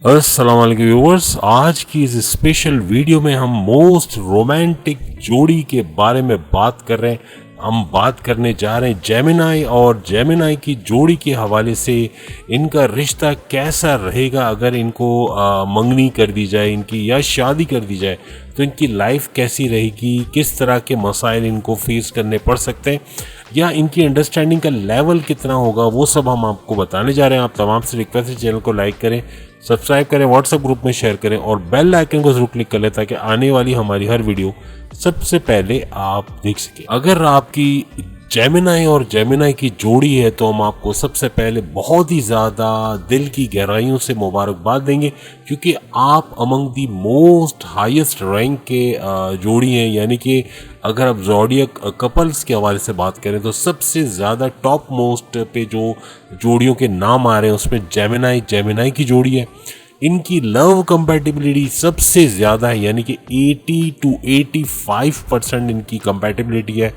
अस्सलाम वालेकुम व्यूअर्स, आज की इस स्पेशल वीडियो में हम मोस्ट रोमांटिक जोड़ी के बारे में बात कर रहे हैं। हम बात करने जा रहे हैं जेमिनाई और जेमिनाई की जोड़ी के हवाले से। इनका रिश्ता कैसा रहेगा अगर इनको मंगनी कर दी जाए इनकी, या शादी कर दी जाए, तो इनकी लाइफ कैसी रहेगी, किस तरह के मसाइल इनको फेस करने पड़ सकते हैं, या इनकी अंडरस्टैंडिंग का लेवल कितना होगा, वो सब हम आपको बताने जा रहे हैं। आप तमाम से रिक्वेस्ट है चैनल को लाइक करें, सब्सक्राइब करें, व्हाट्सएप ग्रुप में शेयर करें और बेल आइकन को जरूर क्लिक कर लें ताकि आने वाली हमारी हर वीडियो सबसे पहले आप देख सकें। अगर आपकी जेमिनाई और जेमिनाई की जोड़ी है तो हम आपको सबसे पहले बहुत ही ज़्यादा दिल की गहराइयों से मुबारकबाद देंगे, क्योंकि आप among the most highest rank के जोड़ी हैं। यानी कि अगर आप ज़ोडिएक कपल्स के हवाले से बात करें तो सबसे ज़्यादा टॉप मोस्ट पे जो जोड़ियों के नाम आ रहे हैं उसमें जेमिनाई की जोड़ी है। इनकी लव कंपैटिबिलिटी सबसे ज़्यादा है, यानी कि 80 to 85% इनकी कंपैटिबिलिटी है।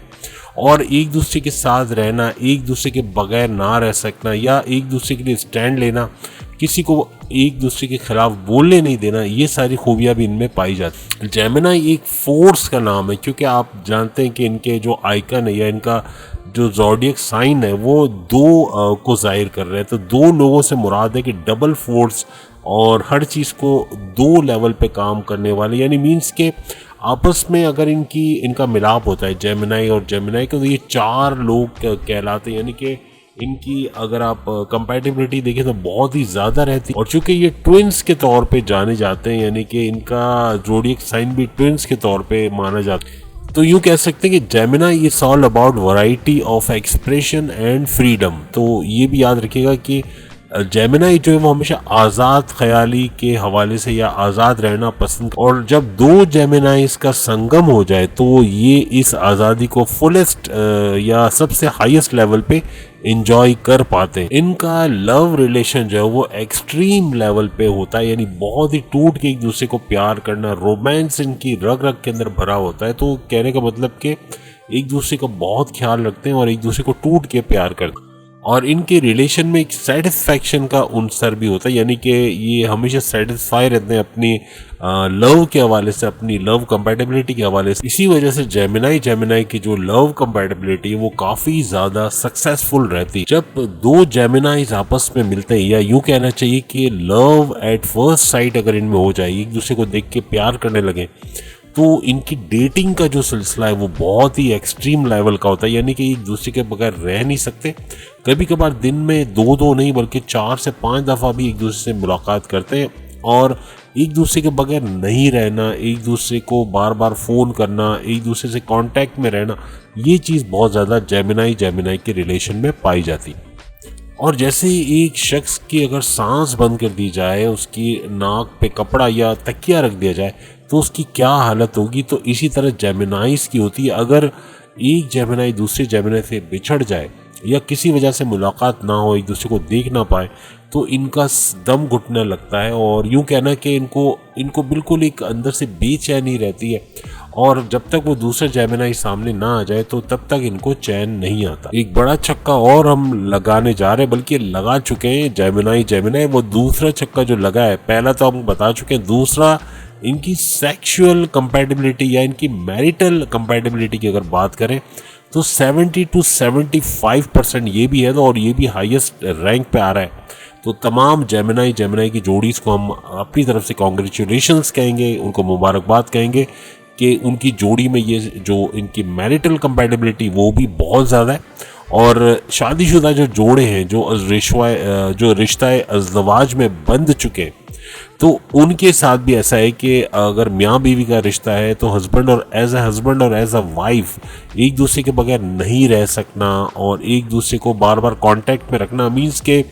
और एक दूसरे के साथ रहना, एक दूसरे के बगैर ना रह सकना, या एक दूसरे के लिए स्टैंड लेना, किसी को एक दूसरे के खिलाफ बोलने नहीं देना, ये सारी खूबियाँ भी इनमें पाई जाती हैं। जेमिनाई एक फोर्स का नाम है, क्योंकि आप जानते हैं कि इनके जो आइकन है या इनका जो ज़ोडिएक साइन है वो दो को जाहिर कर रहे हैं। तो दो लोगों से मुराद है कि डबल फोर्स और हर चीज़ को दो लेवल पे काम करने वाले, यानी मीन्स के आपस में अगर इनका मिलाप होता है जेमिनाई और जेमिनाई का, तो ये चार लोग कहलाते हैं। यानी कि इनकी अगर आप कंपैटिबिलिटी देखें तो बहुत ही ज़्यादा रहती है। और चूंकि ये ट्विंस के तौर पे जाने जाते हैं, यानी कि इनका ज़ोडिएक साइन भी ट्विंस के तौर पे माना जाता है, तो यूँ कह सकते हैं कि Gemini is all about variety of expression and freedom. तो ये भी याद रखिएगा कि जेमिनाई जो है वो हमेशा आज़ाद ख्याली के हवाले से या आज़ाद रहना पसंद, और जब दो जेमिनाइज का संगम हो जाए तो ये इस आज़ादी को फुलेस्ट या सबसे हाईएस्ट लेवल पे इंजॉय कर पाते हैं। इनका लव रिलेशन जो है वो एक्सट्रीम लेवल पे होता है, यानी बहुत ही टूट के एक दूसरे को प्यार करना, रोमांस इनकी रग रग के अंदर भरा होता है। तो कहने का मतलब कि एक दूसरे का बहुत ख्याल रखते हैं और एक दूसरे को टूट के प्यार करते हैं। और इनके रिलेशन में एक सेटिस्फैक्शन का उनसर भी होता है, यानी कि ये हमेशा सेटिस्फाई रहते हैं अपनी लव के हवाले से, अपनी लव कंपैटिबिलिटी के हवाले से। इसी वजह से जेमिनाई की जो लव कंपैटिबिलिटी है वो काफ़ी ज़्यादा सक्सेसफुल रहती है। जब दो जेमिनाइज आपस में मिलते हैं, या यूँ कहना चाहिए कि लव एट फर्स्ट साइट अगर इनमें हो जाए, एक दूसरे को देख के प्यार करने लगे, तो इनकी डेटिंग का जो सिलसिला है वो बहुत ही एक्सट्रीम लेवल का होता है। यानी कि एक दूसरे के बगैर रह नहीं सकते। कभी कभार दिन में दो नहीं बल्कि 4 से 5 दफ़ा भी एक दूसरे से मुलाकात करते हैं, और एक दूसरे के बगैर नहीं रहना, एक दूसरे को बार बार फ़ोन करना, एक दूसरे से कांटेक्ट में रहना, ये चीज़ बहुत ज़्यादा जेमिनाई के रिलेशन में पाई जाती है। और जैसे एक शख्स की अगर सांस बंद कर दी जाए, उसकी नाक पे कपड़ा या तकिया रख दिया जाए, तो उसकी क्या हालत होगी, तो इसी तरह जेमिनाइज की होती है। अगर एक जेमिनाई दूसरे जेमिनाई से बिछड़ जाए या किसी वजह से मुलाकात ना हो, एक दूसरे को देख ना पाए, तो इनका दम घुटने लगता है, और यूँ कहना कि इनको बिल्कुल एक अंदर से बेचैनी रहती है, और जब तक वो दूसरा जेमिनाई सामने ना आ जाए तो तब तक इनको चैन नहीं आता। एक बड़ा छक्का और हम लगाने जा रहे हैं, बल्कि लगा चुके हैं जेमिनाई। वो दूसरा छक्का जो लगा है, पहला तो हम बता चुके हैं, दूसरा इनकी सेक्सुअल कंपैटिबिलिटी या इनकी मैरिटल कंपैटिबिलिटी की अगर बात करें तो 70 to 75% ये भी है, तो और ये भी हाईएस्ट रैंक पे आ रहा है। तो तमाम जेमिनाई की जोड़ीज़ को हम अपनी तरफ से कॉन्ग्रेचुलेशंस कहेंगे, उनको मुबारकबाद कहेंगे कि उनकी जोड़ी में ये जो इनकी मैरिटल कंपैटिबिलिटी वो भी बहुत ज़्यादा है। और शादीशुदा जो जोड़े हैं, जो रिश्ता अज़दवाज में बंध चुके हैं, तो उनके साथ भी ऐसा है कि अगर मियाँ बीवी का रिश्ता है तो हस्बैंड और एज अ वाइफ एक दूसरे के बगैर नहीं रह सकना, और एक दूसरे को बार बार कांटेक्ट में रखना। मीन्स के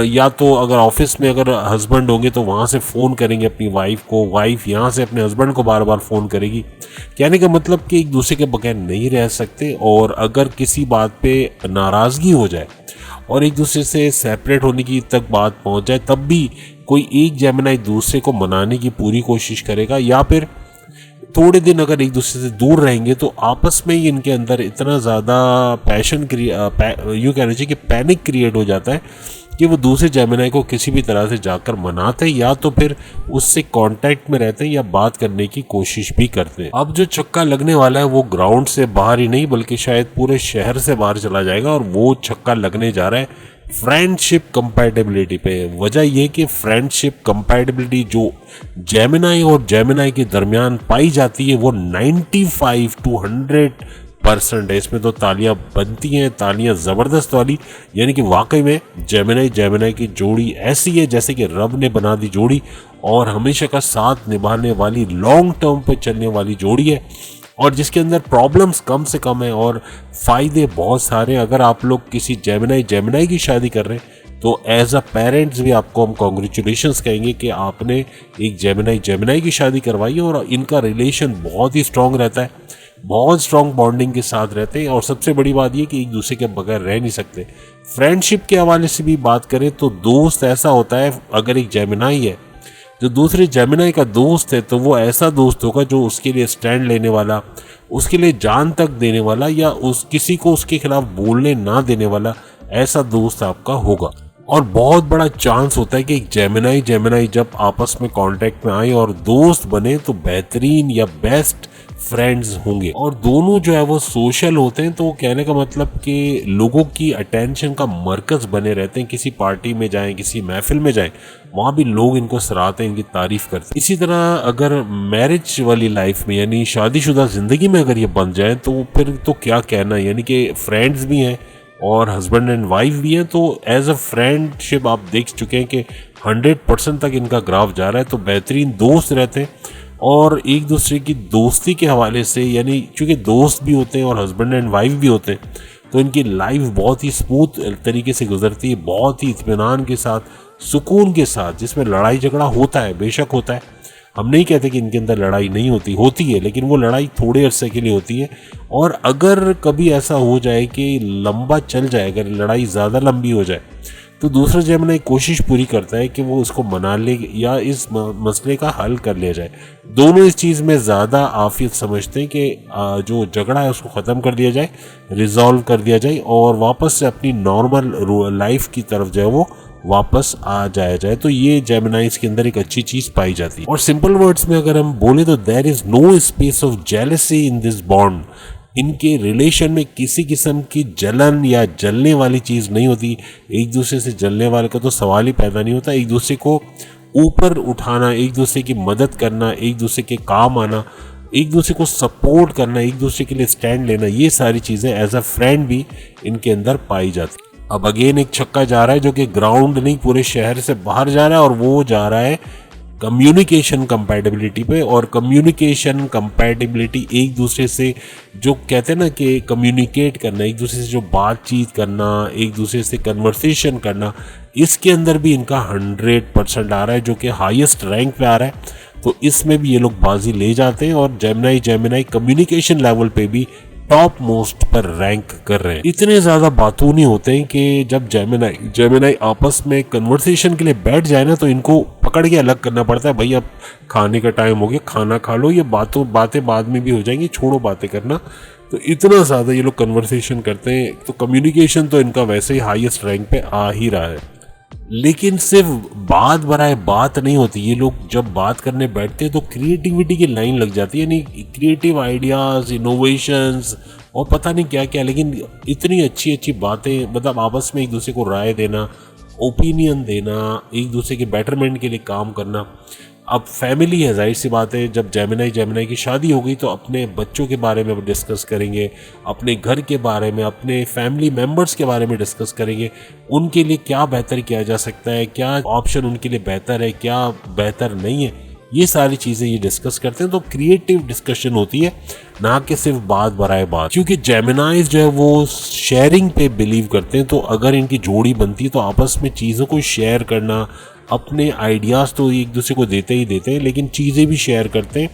या तो अगर ऑफिस में अगर हस्बैंड होंगे तो वहाँ से फ़ोन करेंगे अपनी वाइफ को, वाइफ यहाँ से अपने हस्बैंड को बार बार फ़ोन करेगी। कहने का मतलब कि एक दूसरे के बगैर नहीं रह सकते, और अगर किसी बात पे नाराज़गी हो जाए और एक दूसरे से सेपरेट होने की तक बात पहुँच जाए, तब भी कोई एक जेमिनाई दूसरे को मनाने की पूरी कोशिश करेगा, या फिर थोड़े दिन अगर एक दूसरे से दूर रहेंगे तो आपस में ही इनके अंदर इतना ज़्यादा यूँ कहना चाहिए कि पैनिक क्रिएट हो जाता है कि वो दूसरे जेमिनाई को किसी भी तरह से जाकर मनाते या तो फिर उससे कांटेक्ट में रहते हैं या बात करने की कोशिश भी करते हैं। अब जो छक्का लगने वाला है वो ग्राउंड से बाहर ही नहीं बल्कि शायद पूरे शहर से बाहर चला जाएगा, और वो छक्का लगने जा रहा है फ्रेंडशिप कंपैटिबिलिटी पे। वजह यह कि फ्रेंडशिप कंपैटिबिलिटी जो जेमिनाई और जेमिनाई के दरमियान पाई जाती है वो 95 to 100% है। इसमें तो तालियां बनती हैं, तालियां ज़बरदस्त वाली, यानी कि वाकई में जेमिनाई की जोड़ी ऐसी है जैसे कि रब ने बना दी जोड़ी, और हमेशा का साथ निभाने वाली, लॉन्ग टर्म पे चलने वाली जोड़ी है, और जिसके अंदर प्रॉब्लम्स कम से कम है और फ़ायदे बहुत सारे। अगर आप लोग किसी जेमिनाई की शादी कर रहे हैं तो एज अ पेरेंट्स भी आपको हम कॉन्ग्रेचुलेशंस कहेंगे कि आपने एक जेमिनाई की शादी करवाई है, और इनका रिलेशन बहुत ही स्ट्रांग रहता है, बहुत स्ट्रांग बॉन्डिंग के साथ रहते हैं, और सबसे बड़ी बात यह कि एक दूसरे के बगैर रह नहीं सकते। फ्रेंडशिप के हवाले से भी बात करें तो दोस्त ऐसा होता है, अगर एक जेमिनाई है जो दूसरे जेमिनाई का दोस्त है तो वो ऐसा दोस्त होगा जो उसके लिए स्टैंड लेने वाला, उसके लिए जान तक देने वाला, या किसी को उसके खिलाफ बोलने ना देने वाला, ऐसा दोस्त आपका होगा। और बहुत बड़ा चांस होता है कि एक जेमिनाई जब आपस में कांटेक्ट में आए और दोस्त बने तो बेहतरीन या बेस्ट फ्रेंड्स होंगे, और दोनों जो है वो सोशल होते हैं। तो कहने का मतलब कि लोगों की अटेंशन का मरकज बने रहते हैं। किसी पार्टी में जाएं, किसी महफिल में जाएं, वहाँ भी लोग इनको सराहते हैं, इनकी तारीफ करते हैं। इसी तरह अगर मैरिज वाली लाइफ में यानी शादीशुदा ज़िंदगी में अगर ये बन जाए तो फिर तो क्या कहना, यानी कि फ्रेंड्स भी हैं और हस्बैंड एंड वाइफ भी हैं। तो एज अ फ्रेंडशिप आप देख चुके हैं कि 100% तक इनका ग्राफ जा रहा है। तो बेहतरीन दोस्त रहते हैं, और एक दूसरे की दोस्ती के हवाले से, यानी चूँकि दोस्त भी होते हैं और हस्बैंड एंड वाइफ भी होते हैं, तो इनकी लाइफ बहुत ही स्मूथ तरीके से गुजरती है, बहुत ही इत्मीनान के साथ, सुकून के साथ। जिसमें लड़ाई झगड़ा होता है, बेशक होता है, हम नहीं कहते कि इनके अंदर लड़ाई नहीं होती है, लेकिन वो लड़ाई थोड़े अरसे के लिए होती है। और अगर कभी ऐसा हो जाए कि लंबा चल जाए, अगर लड़ाई ज़्यादा लंबी हो जाए, तो दूसरा जेमिनाई कोशिश पूरी करता है कि वो उसको मना ले या इस मसले का हल कर लिया जाए। दोनों इस चीज़ में ज़्यादा आफियत समझते हैं कि जो झगड़ा है उसको ख़त्म कर दिया जाए, रिजॉल्व कर दिया जाए, और वापस से अपनी नॉर्मल लाइफ की तरफ जो है वो वापस आ जाए। तो ये जेमिनाइज के अंदर एक अच्छी चीज़ पाई जाती है। और सिंपल वर्ड्स में अगर हम बोले तो there is no space of jealousy in this bond. इनके रिलेशन में किसी किस्म की जलन या जलने वाली चीज़ नहीं होती। एक दूसरे से जलने वाले का तो सवाल ही पैदा नहीं होता। एक दूसरे को ऊपर उठाना, एक दूसरे की मदद करना, एक दूसरे के काम आना, एक दूसरे को सपोर्ट करना, एक दूसरे के लिए स्टैंड लेना, ये सारी चीज़ें एज अ फ्रेंड भी इनके अंदर पाई जाती। अब अगेन एक छक्का जा रहा है जो कि ग्राउंड नहीं पूरे शहर से बाहर जा रहा है, और वो जा रहा है कम्युनिकेशन कंपैटिबिलिटी पे। और कम्युनिकेशन कंपैटिबिलिटी एक दूसरे से जो कहते हैं ना कि कम्युनिकेट करना, एक दूसरे से जो बातचीत करना, एक दूसरे से कन्वर्सेशन करना, इसके अंदर भी इनका 100% आ रहा है, जो कि हाईएस्ट रैंक पे आ रहा है। तो इसमें भी ये लोग बाजी ले जाते हैं, और जेमिनाई कम्युनिकेशन लेवल पे भी टॉप मोस्ट पर रैंक कर रहे हैं। इतने ज़्यादा बातूनी होते हैं कि जब जेमिनाई आपस में कन्वर्सेशन के लिए बैठ जाए ना, तो इनको पकड़ के अलग करना पड़ता है। भाई अब खाने का टाइम हो गया, खाना खा लो, ये बातें बाद में भी हो जाएंगी, छोड़ो बातें करना। तो इतना ज़्यादा ये लोग कन्वर्सेशन करते हैं। तो कम्युनिकेशन तो इनका वैसे ही हाईएस्ट रैंक पे आ ही रहा है। लेकिन सिर्फ बात बराए बात नहीं होती। ये लोग जब बात करने बैठते हैं तो क्रिएटिविटी की लाइन लग जाती है, यानी क्रिएटिव आइडियाज़, इनोवेशंस और पता नहीं क्या क्या। लेकिन इतनी अच्छी अच्छी बातें, मतलब आपस में एक दूसरे को राय देना, ओपिनियन देना, एक दूसरे के बेटरमेंट के लिए काम करना। अब फैमिली है, जाहिर सी बात है, जब जेमिनाई की शादी हो गई तो अपने बच्चों के बारे में डिस्कस करेंगे, अपने घर के बारे में, अपने फैमिली मेम्बर्स के बारे में डिस्कस करेंगे। उनके लिए क्या बेहतर किया जा सकता है, क्या ऑप्शन उनके लिए बेहतर है, क्या बेहतर नहीं है, ये सारी चीज़ें ये डिस्कस करते हैं। तो क्रिएटिव डिस्कशन होती है, ना कि सिर्फ बात बराए बात। क्योंकि जेमिनाइज जो है वो शेयरिंग पे बिलीव करते हैं। तो अगर इनकी जोड़ी बनती है तो आपस में चीज़ों को शेयर करना, अपने आइडियाज़ तो एक दूसरे को देते हैं, लेकिन चीज़ें भी शेयर करते हैं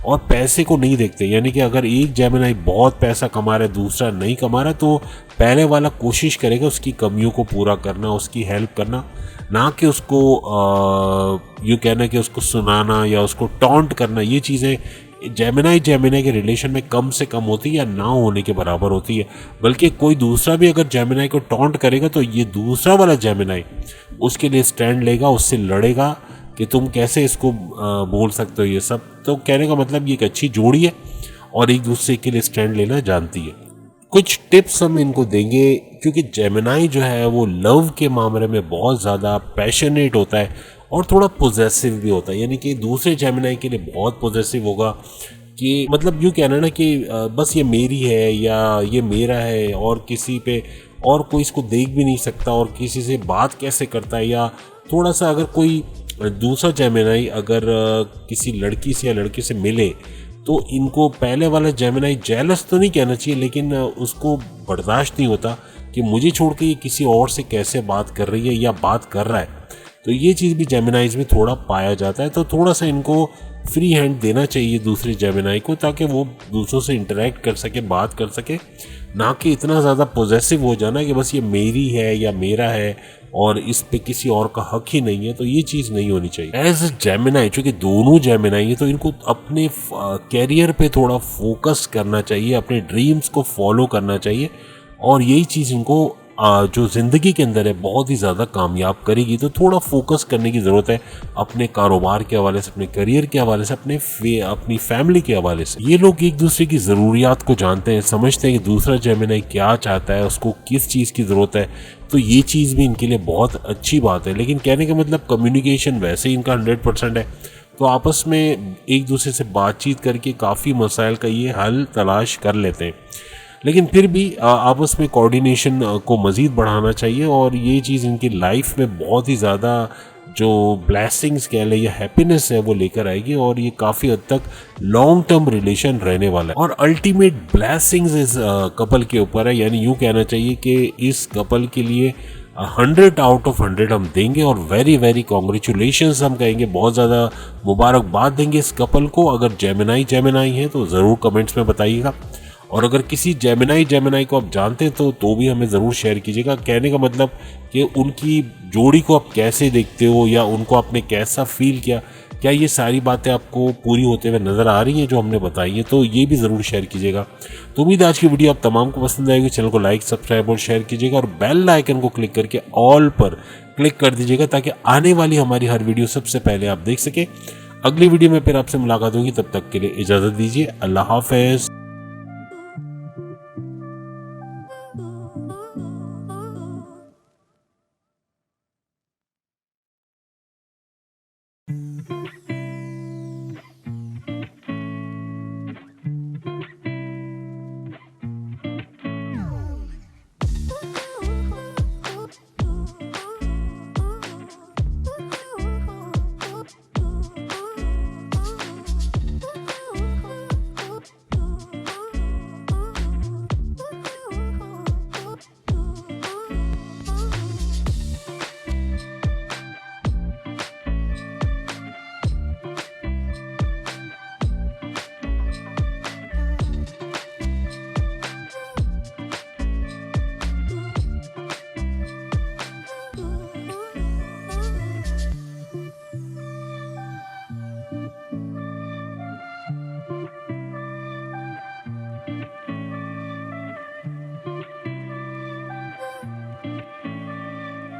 और पैसे को नहीं देखते। यानी कि अगर एक जेमिनाई बहुत पैसा कमा रहा है, दूसरा नहीं कमा रहा, तो पहले वाला कोशिश करेगा उसकी कमियों को पूरा करना, उसकी हेल्प करना, ना कि उसको यूँ कहना कि उसको सुनाना या उसको टॉन्ट करना। ये चीज़ें जेमिनाई जेमिनाई के रिलेशन में कम से कम होती है या ना होने के बराबर होती है। बल्कि कोई दूसरा भी अगर जेमिनाई को टॉन्ट करेगा तो ये दूसरा वाला जेमिनाई उसके लिए स्टैंड लेगा, उससे लड़ेगा कि तुम कैसे इसको बोल सकते हो ये सब। तो कहने का मतलब ये एक अच्छी जोड़ी है और एक दूसरे के लिए स्टैंड लेना जानती है। कुछ टिप्स हम इनको देंगे क्योंकि जेमिनाई जो है वो लव के मामले में बहुत ज़्यादा पैशनेट होता है और थोड़ा पोजेसिव भी होता है, यानी कि दूसरे जेमिनाई के लिए बहुत पोजेसिव होगा कि मतलब यूँ कहना ना कि बस ये मेरी है या ये मेरा है और किसी पे और कोई इसको देख भी नहीं सकता और किसी से बात कैसे करता है। या थोड़ा सा अगर कोई दूसरा जेमिनाई अगर किसी लड़की से या लड़के से मिले तो इनको पहले वाला जेमिनाई जेलस तो नहीं कहना चाहिए, लेकिन उसको बर्दाश्त नहीं होता कि मुझे छोड़ के ये किसी और से कैसे बात कर रही है या बात कर रहा है। तो ये चीज़ भी जेमिनाइज में थोड़ा पाया जाता है। तो थोड़ा सा इनको फ्री हैंड देना चाहिए दूसरे जेमिनाई को ताकि वो दूसरों से इंटरेक्ट कर सके, बात कर सके, ना कि इतना ज़्यादा पॉजेसिव हो जाना कि बस ये मेरी है या मेरा है और इस पे किसी और का हक ही नहीं है। तो ये चीज़ नहीं होनी चाहिए। एज जेमिनाई चूँकि दोनों जेमिनाई है तो इनको अपने कैरियर पे थोड़ा फोकस करना चाहिए, अपने ड्रीम्स को फॉलो करना चाहिए और यही चीज़ इनको जो ज़िंदगी के अंदर है बहुत ही ज़्यादा कामयाब करेगी। तो थोड़ा फोकस करने की ज़रूरत है अपने कारोबार के हवाले से, अपने करियर के हवाले से, अपनी फैमिली के हवाले से। ये लोग एक दूसरे की ज़रूरियात को जानते हैं, समझते हैं कि दूसरा जेमिनाई क्या चाहता है, उसको किस चीज़ की ज़रूरत है। तो ये चीज़ भी इनके लिए बहुत अच्छी बात है। लेकिन कहने का मतलब कम्युनिकेशन वैसे ही इनका 100% है। तो आपस में एक दूसरे से बातचीत करके काफ़ी मसाइल का ये हल तलाश कर लेते हैं। लेकिन फिर भी आपस में कोऑर्डिनेशन को मज़ीद बढ़ाना चाहिए और ये चीज़ इनकी लाइफ में बहुत ही ज़्यादा जो ब्लेसिंग्स कह लें या हैप्पीनेस है वो लेकर आएगी और ये काफ़ी हद तक लॉन्ग टर्म रिलेशन रहने वाला है। और अल्टीमेट ब्लेसिंग्स इस कपल के ऊपर है, यानी यूँ कहना चाहिए कि इस कपल के लिए 100 आउट ऑफ 100 हम देंगे और वेरी वेरी कॉन्ग्रेचुलेशंस हम कहेंगे, बहुत ज़्यादा मुबारकबाद देंगे इस कपल को। अगर जेमिनाई जेमिनाई है तो ज़रूर कमेंट्स में बताइएगा और अगर किसी जेमिनाई को आप जानते हैं तो भी हमें ज़रूर शेयर कीजिएगा। कहने का मतलब कि उनकी जोड़ी को आप कैसे देखते हो या उनको आपने कैसा फील किया, क्या ये सारी बातें आपको पूरी होते हुए नज़र आ रही हैं जो हमने बताई है, तो ये भी ज़रूर शेयर कीजिएगा। तो उम्मीद आज की वीडियो आप तमाम को पसंद आएगी। चैनल को लाइक, सब्सक्राइब और शेयर कीजिएगा और बेल आइकन को क्लिक करके ऑल पर क्लिक कर दीजिएगा ताकि आने वाली हमारी हर वीडियो सबसे पहले आप देख सकें। अगली वीडियो में फिर आपसे मुलाकात होगी, तब तक के लिए इजाज़त दीजिए। अल्लाह हाफ़िज़।